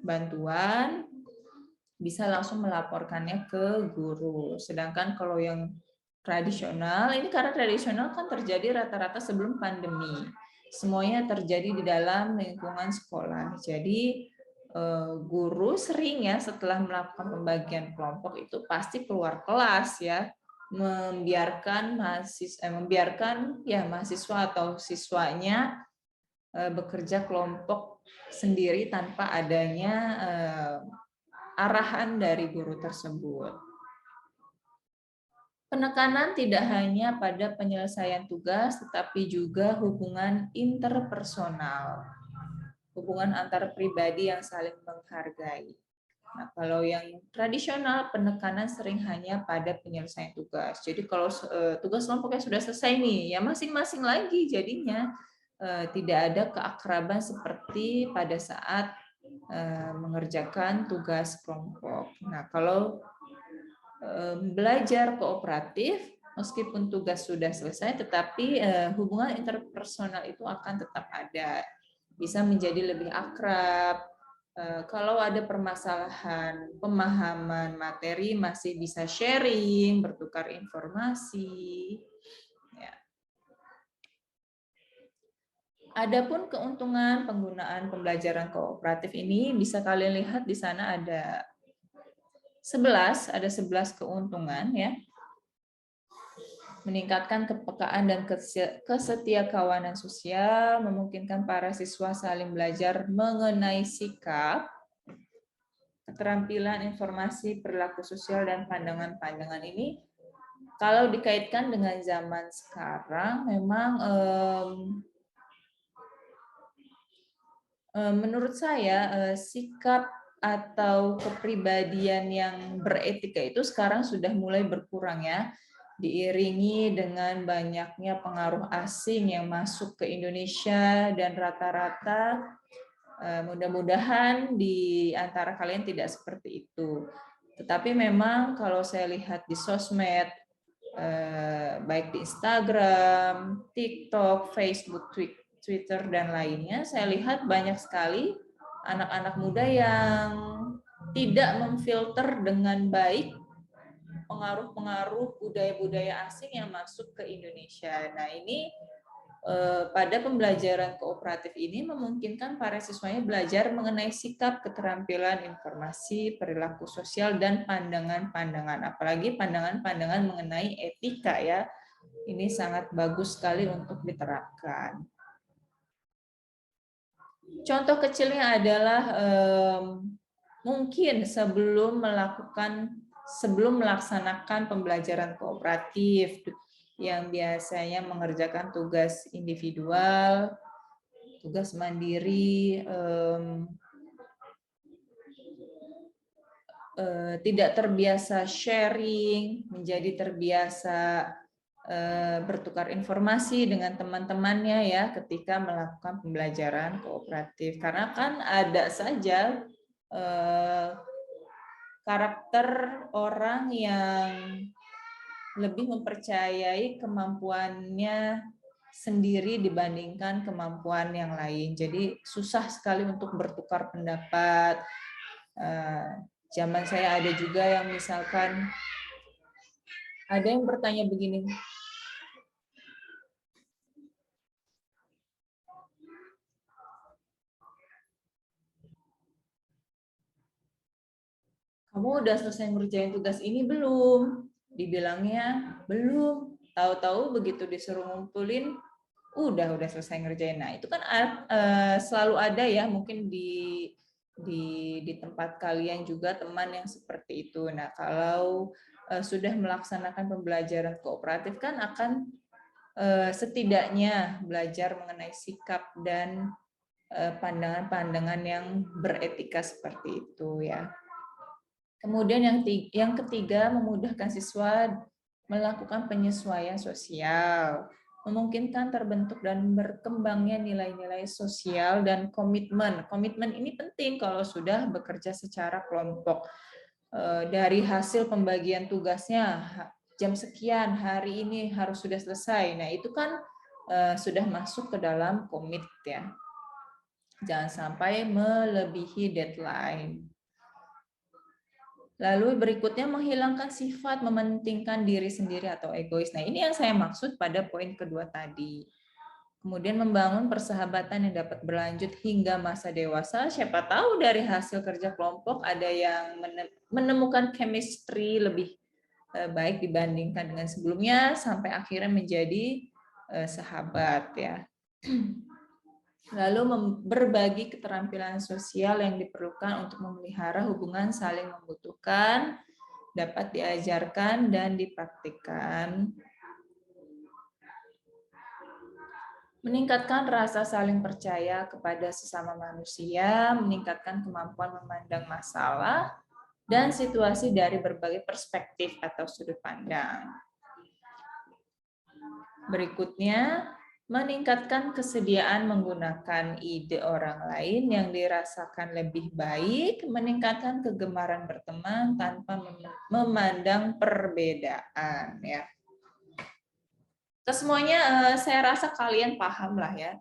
bantuan, bisa langsung melaporkannya ke guru. Sedangkan kalau yang tradisional, ini karena tradisional kan terjadi rata-rata sebelum pandemi. Semuanya terjadi di dalam lingkungan sekolah. Jadi guru sering ya setelah melakukan pembagian kelompok itu pasti keluar kelas ya, membiarkan mahasiswa atau siswanya bekerja kelompok sendiri tanpa adanya arahan dari guru tersebut. Penekanan tidak hanya pada penyelesaian tugas, tetapi juga hubungan interpersonal, hubungan antar pribadi yang saling menghargai. Nah, kalau yang tradisional, penekanan sering hanya pada penyelesaian tugas. Jadi kalau tugas kelompoknya sudah selesai nih, ya masing-masing lagi jadinya tidak ada keakraban seperti pada saat mengerjakan tugas kelompok. Nah, kalau belajar kooperatif, Meskipun tugas sudah selesai, tetapi hubungan interpersonal itu akan tetap ada. Bisa menjadi lebih akrab. Kalau ada permasalahan pemahaman materi, masih bisa sharing, bertukar informasi. Ya. Adapun keuntungan penggunaan pembelajaran kooperatif ini bisa kalian lihat di sana ada 11 keuntungan ya. Meningkatkan kepekaan dan kesetiakawanan sosial, memungkinkan para siswa saling belajar mengenai sikap, keterampilan informasi, perilaku sosial, dan pandangan-pandangan ini. Kalau dikaitkan dengan zaman sekarang, memang menurut saya sikap atau kepribadian yang beretika itu sekarang sudah mulai berkurang ya, diiringi dengan banyaknya pengaruh asing yang masuk ke Indonesia, dan rata-rata mudah-mudahan di antara kalian tidak seperti itu. Tetapi memang kalau saya lihat di sosmed, baik di Instagram, TikTok, Facebook, Twitter, dan lainnya, saya lihat banyak sekali anak-anak muda yang tidak memfilter dengan baik pengaruh-pengaruh budaya-budaya asing yang masuk ke Indonesia. Nah, ini pada pembelajaran kooperatif ini memungkinkan para siswanya belajar mengenai sikap, keterampilan, informasi, perilaku sosial, dan pandangan-pandangan. Apalagi pandangan-pandangan mengenai etika ya. Ini sangat bagus sekali untuk diterapkan. Contoh kecilnya adalah mungkin sebelum melaksanakan pembelajaran kooperatif yang biasanya mengerjakan tugas individual, tugas mandiri, tidak terbiasa sharing, menjadi terbiasa bertukar informasi dengan teman-temannya ya ketika melakukan pembelajaran kooperatif. Karena kan ada saja karakter orang yang lebih mempercayai kemampuannya sendiri dibandingkan kemampuan yang lain. Jadi susah sekali untuk bertukar pendapat. Zaman saya ada juga yang misalkan ada yang bertanya begini, kamu udah selesai ngerjain tugas ini belum? Dibilangnya belum. Tahu-tahu begitu disuruh ngumpulin, udah selesai ngerjain. Nah itu kan selalu ada ya, mungkin di tempat kalian juga teman yang seperti itu. Nah kalau sudah melaksanakan pembelajaran kooperatif kan akan setidaknya belajar mengenai sikap dan pandangan-pandangan yang beretika seperti itu ya. Kemudian yang ketiga, memudahkan siswa melakukan penyesuaian sosial, memungkinkan terbentuk dan berkembangnya nilai-nilai sosial dan komitmen. Komitmen ini penting kalau sudah bekerja secara kelompok. Dari hasil pembagian tugasnya, jam sekian, hari ini harus sudah selesai. Nah, itu kan sudah masuk ke dalam komit ya. Jangan sampai melebihi deadline. Lalu berikutnya menghilangkan sifat mementingkan diri sendiri atau egois. Nah, ini yang saya maksud pada poin kedua tadi. Kemudian membangun persahabatan yang dapat berlanjut hingga masa dewasa. Siapa tahu dari hasil kerja kelompok ada yang menemukan chemistry lebih baik dibandingkan dengan sebelumnya sampai akhirnya menjadi sahabat ya. Lalu berbagi keterampilan sosial yang diperlukan untuk memelihara hubungan saling membutuhkan, dapat diajarkan dan dipraktikkan. Meningkatkan rasa saling percaya kepada sesama manusia, meningkatkan kemampuan memandang masalah dan situasi dari berbagai perspektif atau sudut pandang. Berikutnya, meningkatkan kesediaan menggunakan ide orang lain yang dirasakan lebih baik, meningkatkan kegemaran berteman tanpa memandang perbedaan ya. Semuanya saya rasa kalian paham lah ya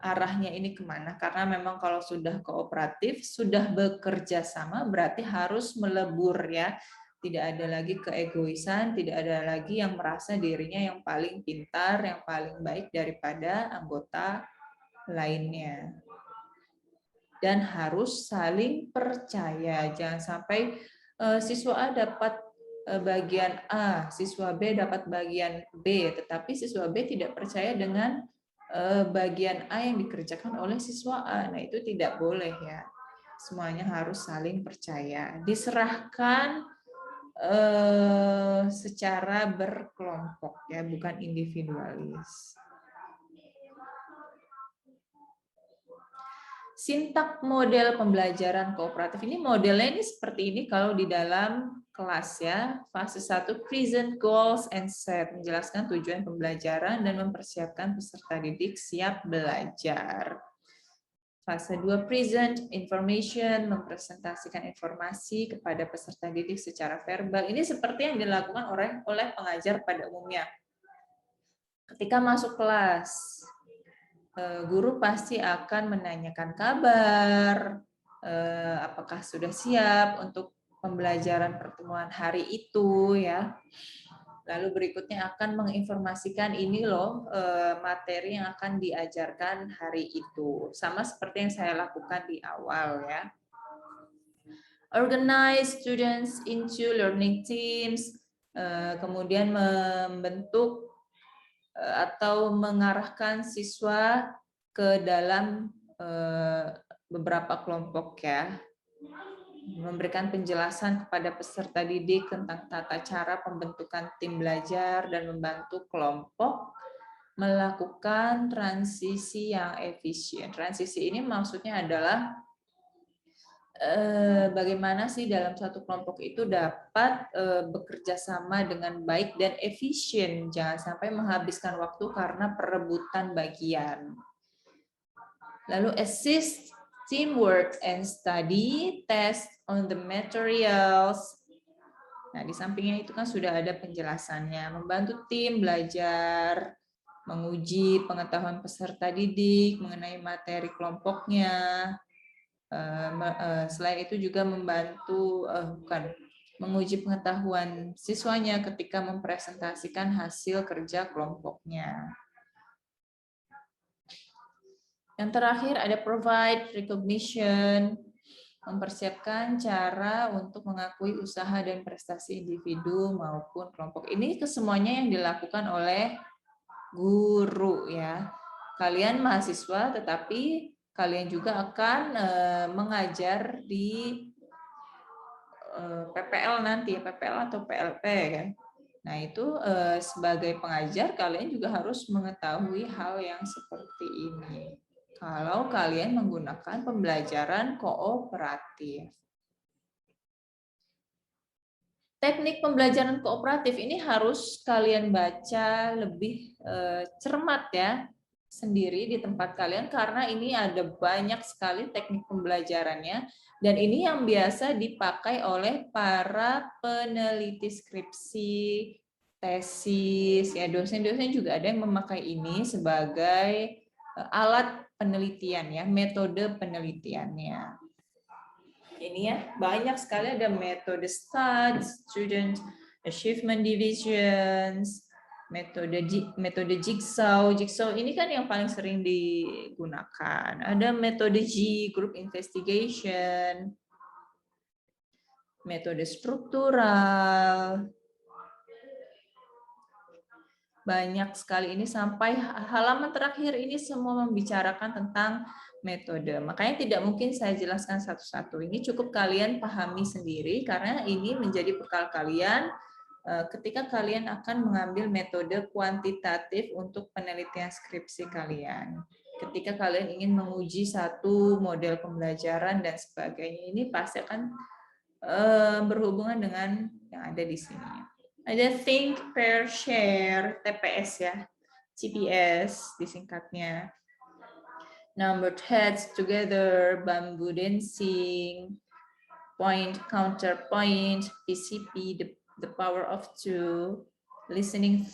arahnya ini kemana, karena memang kalau sudah kooperatif, sudah bekerja sama, berarti harus melebur ya. Tidak ada lagi keegoisan, tidak ada lagi yang merasa dirinya yang paling pintar, yang paling baik daripada anggota lainnya. Dan harus saling percaya, jangan sampai siswa A dapat bagian A, siswa B dapat bagian B, tetapi siswa B tidak percaya dengan bagian A yang dikerjakan oleh siswa A. Nah, itu tidak boleh ya. Semuanya harus saling percaya. Diserahkan secara berkelompok ya, bukan individualis. Sintak model pembelajaran kooperatif ini modelnya ini seperti ini kalau di dalam kelas ya. Fase 1 present goals and set, menjelaskan tujuan pembelajaran dan mempersiapkan peserta didik siap belajar. Fase 2 present information, mempresentasikan informasi kepada peserta didik secara verbal. Ini seperti yang dilakukan oleh pengajar pada umumnya. Ketika masuk kelas, guru pasti akan menanyakan kabar, apakah sudah siap untuk pembelajaran pertemuan hari itu ya. Lalu berikutnya akan menginformasikan ini loh materi yang akan diajarkan hari itu. Sama seperti yang saya lakukan di awal ya. Organize students into learning teams, kemudian membentuk atau mengarahkan siswa ke dalam beberapa kelompok ya, memberikan penjelasan kepada peserta didik tentang tata cara pembentukan tim belajar dan membantu kelompok melakukan transisi yang efisien. Transisi ini maksudnya adalah bagaimana sih dalam satu kelompok itu dapat bekerja sama dengan baik dan efisien, jangan sampai menghabiskan waktu karena perebutan bagian. Lalu assist teamwork and study, test on the materials. Nah, di sampingnya itu kan sudah ada penjelasannya, membantu tim belajar, menguji pengetahuan peserta didik mengenai materi kelompoknya. Selain itu juga membantu menguji pengetahuan siswanya ketika mempresentasikan hasil kerja kelompoknya. Yang terakhir ada provide recognition, mempersiapkan cara untuk mengakui usaha dan prestasi individu maupun kelompok. Ini kesemuanya yang dilakukan oleh guru ya. Kalian mahasiswa tetapi kalian juga akan mengajar di PPL nanti, PPL atau PLP kan. Nah, itu sebagai pengajar kalian juga harus mengetahui hal yang seperti ini. Kalau kalian menggunakan pembelajaran kooperatif. Teknik pembelajaran kooperatif ini harus kalian baca lebih cermat ya, sendiri di tempat kalian, karena ini ada banyak sekali teknik pembelajarannya, dan ini yang biasa dipakai oleh para peneliti skripsi, tesis, ya dosen-dosen juga ada yang memakai ini sebagai alat penelitian ya, metode penelitiannya. Ini ya, banyak sekali ada metode STAD, Student Achievement Divisions, metode jigsaw. Jigsaw ini kan yang paling sering digunakan. Ada metode G, Group Investigation, metode struktural. Banyak sekali ini, sampai halaman terakhir ini semua membicarakan tentang metode. Makanya tidak mungkin saya jelaskan satu-satu. Ini cukup kalian pahami sendiri karena ini menjadi bekal kalian ketika kalian akan mengambil metode kuantitatif untuk penelitian skripsi kalian. Ketika kalian ingin menguji satu model pembelajaran dan sebagainya, ini pasti akan berhubungan dengan yang ada di sini. Ada think, pair, share, TPS ya, CPS disingkatnya. Numbered heads together, bamboo dancing, point, counterpoint, PCP, the power of two, listening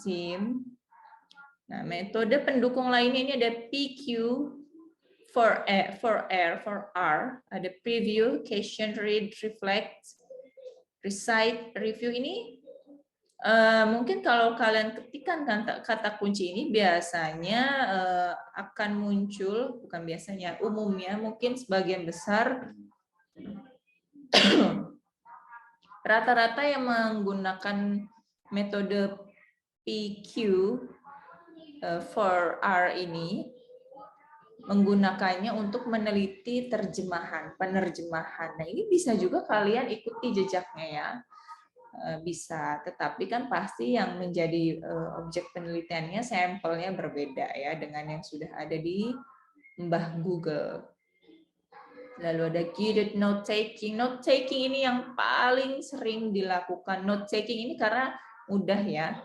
team. Nah, metode pendukung lainnya ini ada PQ, for R, ada preview, question, read, reflect, recite, review. Ini mungkin kalau kalian ketikkan kata kunci ini biasanya akan muncul, bukan biasanya, umumnya mungkin sebagian besar rata-rata yang menggunakan metode PQ for R ini menggunakannya untuk meneliti penerjemahan. Nah, ini bisa juga kalian ikuti jejaknya ya. Bisa, tetapi kan pasti yang menjadi objek penelitiannya sampelnya berbeda ya dengan yang sudah ada di Mbah Google. Lalu ada guided note taking. Note taking ini yang paling sering dilakukan. Note taking ini karena mudah ya.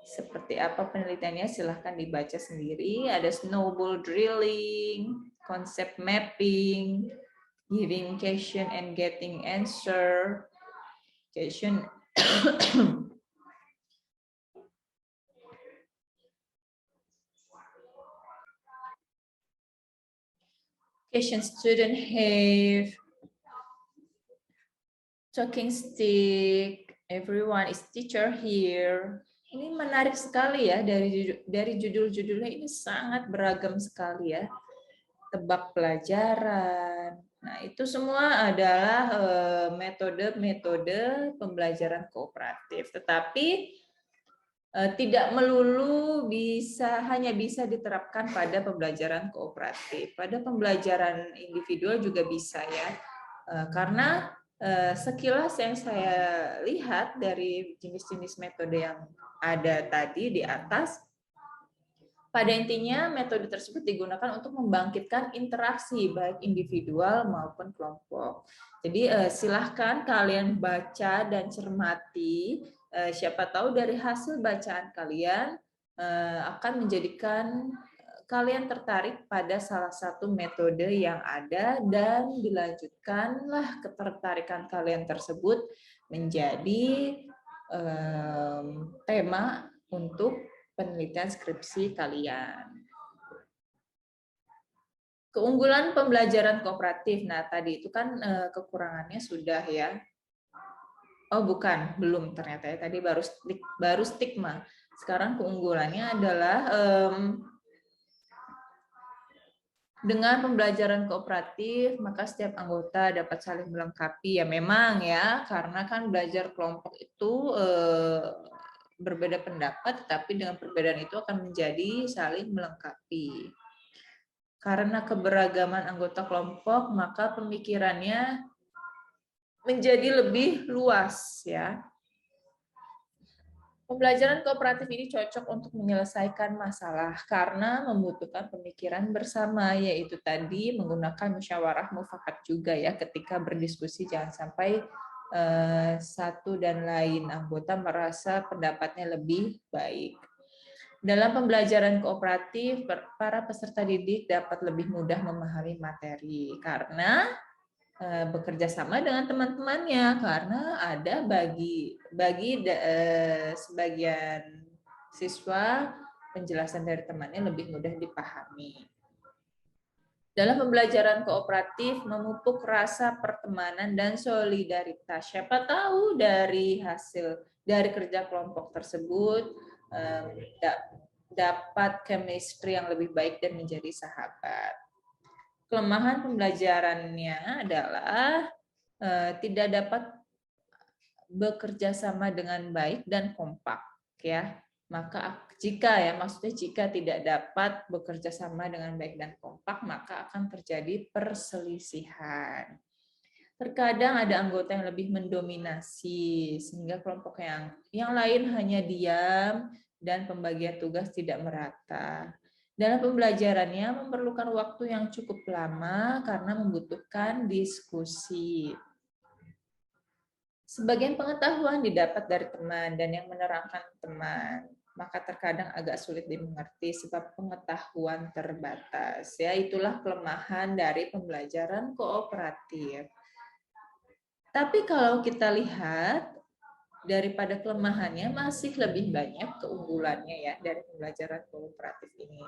Seperti apa penelitiannya silahkan dibaca sendiri. Ada snowball drilling, concept mapping, giving question and getting answer, question question student have, talking stick, everyone is teacher here. Ini menarik sekali ya, dari judul-judulnya ini sangat beragam sekali ya. Tebak pelajaran. Nah, itu semua adalah metode-metode pembelajaran kooperatif. Tetapi tidak melulu hanya bisa diterapkan pada pembelajaran kooperatif. Pada pembelajaran individual juga bisa ya. Karena sekilas yang saya lihat dari jenis-jenis metode yang ada tadi di atas, pada intinya metode tersebut digunakan untuk membangkitkan interaksi baik individual maupun kelompok. Jadi silahkan kalian baca dan cermati. Siapa tahu dari hasil bacaan kalian akan menjadikan kalian tertarik pada salah satu metode yang ada dan dilanjutkanlah ketertarikan kalian tersebut menjadi tema untuk penelitian skripsi kalian. Keunggulan pembelajaran kooperatif. Nah, tadi itu kan kekurangannya sudah ya. Oh, bukan, belum ternyata ya. Tadi baru stigma. Sekarang keunggulannya adalah dengan pembelajaran kooperatif, maka setiap anggota dapat saling melengkapi. Ya memang ya, karena kan belajar kelompok itu berbeda pendapat, tapi dengan perbedaan itu akan menjadi saling melengkapi. Karena keberagaman anggota kelompok, maka pemikirannya menjadi lebih luas ya. Pembelajaran kooperatif ini cocok untuk menyelesaikan masalah karena membutuhkan pemikiran bersama, yaitu tadi menggunakan musyawarah mufakat juga ya, ketika berdiskusi jangan sampai satu dan lain anggota merasa pendapatnya lebih baik. Dalam pembelajaran kooperatif, para peserta didik dapat lebih mudah memahami materi karena bekerja sama dengan teman-temannya, karena ada bagi sebagian siswa penjelasan dari temannya lebih mudah dipahami. Dalam pembelajaran kooperatif memupuk rasa pertemanan dan solidaritas. Siapa tahu dari kerja kelompok tersebut dapat chemistry yang lebih baik dan menjadi sahabat. Kelemahan pembelajarannya adalah tidak dapat bekerja sama dengan baik dan kompak ya. Maka jika tidak dapat bekerja sama dengan baik dan kompak, maka akan terjadi perselisihan. Terkadang ada anggota yang lebih mendominasi sehingga kelompok yang lain hanya diam dan pembagian tugas tidak merata. Dalam pembelajarannya memerlukan waktu yang cukup lama karena membutuhkan diskusi. Sebagian pengetahuan didapat dari teman dan yang menerangkan teman, maka terkadang agak sulit dimengerti sebab pengetahuan terbatas. Ya, itulah kelemahan dari pembelajaran kooperatif. Tapi kalau kita lihat daripada kelemahannya masih lebih banyak keunggulannya ya dari pembelajaran kooperatif ini.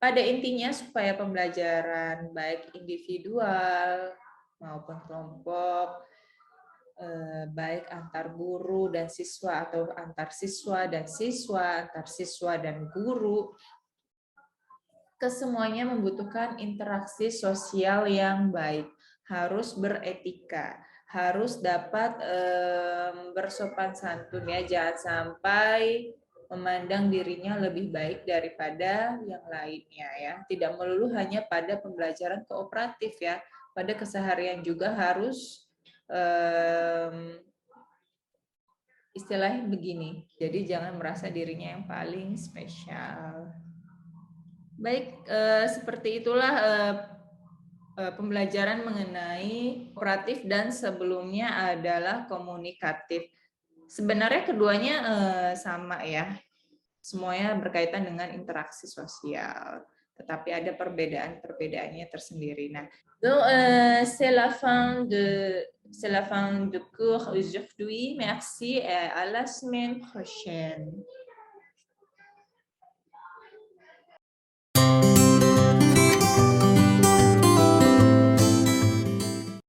Pada intinya supaya pembelajaran baik individual maupun kelompok, baik antar guru dan siswa atau antar siswa dan siswa, antar siswa dan guru, kesemuanya membutuhkan interaksi sosial yang baik, harus beretika, harus dapat bersopan santun ya, jangan sampai memandang dirinya lebih baik daripada yang lainnya ya. Tidak melulu hanya pada pembelajaran kooperatif ya, pada keseharian juga harus istilahnya begini. Jadi jangan merasa dirinya yang paling spesial. Baik, seperti itulah pembelajaran mengenai kooperatif dan sebelumnya adalah komunikatif. Sebenarnya keduanya sama ya, semuanya berkaitan dengan interaksi sosial, tetapi ada perbedaan-perbedaannya tersendiri. Nah, donc c'est la fin de cours aujourd'hui. Merci et à la semaine prochaine.